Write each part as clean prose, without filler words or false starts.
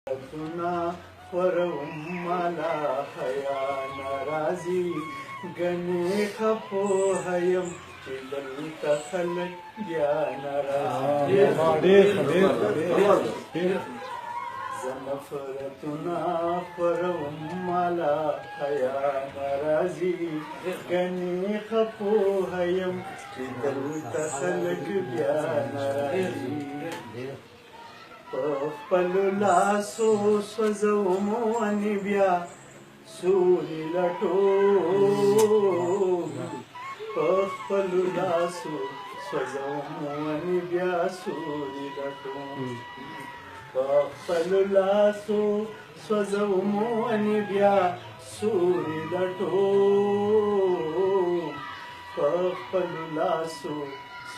تنا خورم مالا حیا ناراضي غني خپو هيم چې دلته خلک بیا ناراضي زنفرتنا خورم مالا حیا ناراضي غني خپو هيم چې دلته خلک بیا ناراضي پخپلو لاسو سوځوم ونې بیا سوري لټوم پخپلو لاسو سوځوم ونې بیا سوري لټوم پخپلو لاسو سوځوم ونې بیا سوري لټوم پخپلو لاسو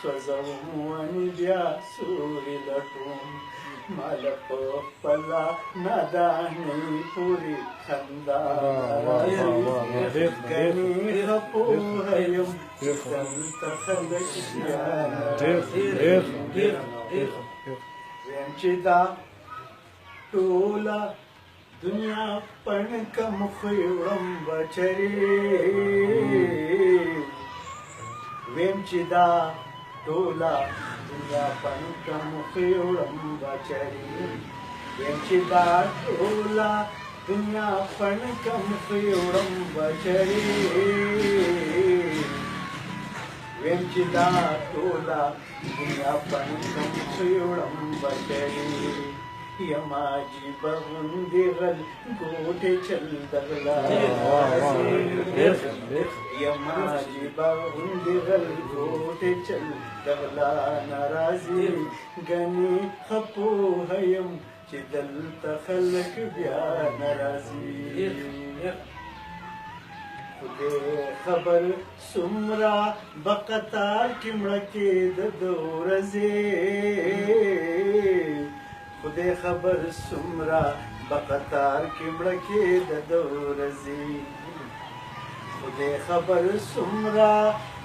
سوځوم ونې بیا سوري لټوم مال په خپله نادانۍ پورې خندا راځي ګنې خپوه یم دلته خلک بیا ویم چې دا ټوله دنیا پڼکه مخې وړم بچرې ویم چې دا ټوله دنیا پڼکه مخې وړم بچرې ویم چې دا ټوله دنیا پڼکه مخې وړم بچرې ویم چې دا ټوله دنیا پڼکه مخې وړم بچرې یما عجیبه غوندې غل ګوټې چل دغلا یما عجیبه غوندې غل ګوټې چل دغلا ناراضي ګنې خپوه یم چې دلته خلک بیا ناراضي خدای خبر څومره به قطار کې مړه کېده د ورځې خدای خبر څومره به قطار کې مړه کېده د ورځې خدای خبر څومره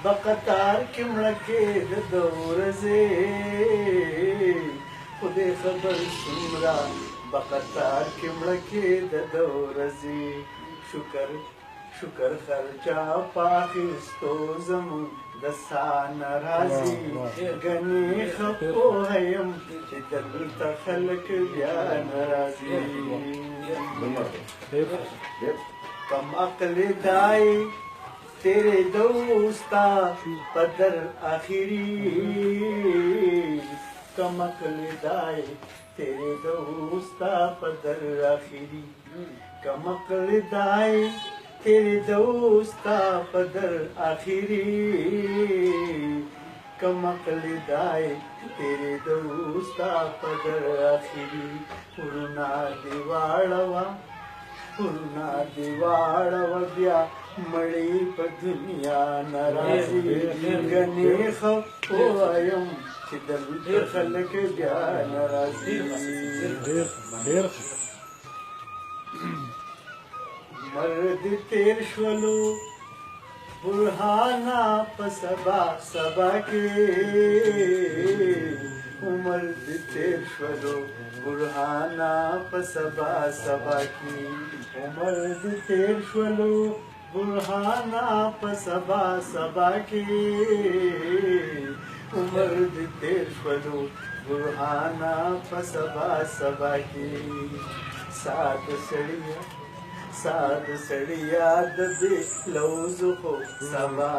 به قطار کې مړه کېده د ورځې خدای خبر څومره به قطار کې مړه کېده د ورځې شکر خرچا پاخستو زمون د سان راضي ګنې خپوه یم چې دلته خلک بیا ناراضي کم عقل دای تیرے دوستا پدر آخری کم عقل دای تیرے دوستا پدر آخری کم عقل دای تیرے دوستا پدر آخری کم عقل دای تیرے دوستا پدر آخری پورنا دیواړه بیا مړی په دنیا ناراضي ګنې خپوه یم چې دلته خلک بیا ناراضي مرد تیر شولو برهانا په سبا کې عمر دې تیر شولو برهانا په سبا کې عمر دې تیر شولو برهانا په سبا کې عمر دې تیر شولو برهانا په سبا کې ساد سړیا د دې لوز خو سبا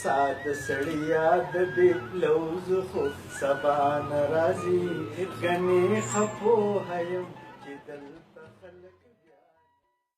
ساد سړیا د دې لوز خو سبا ناراضي ګنې خپوه یم چې دلته خلک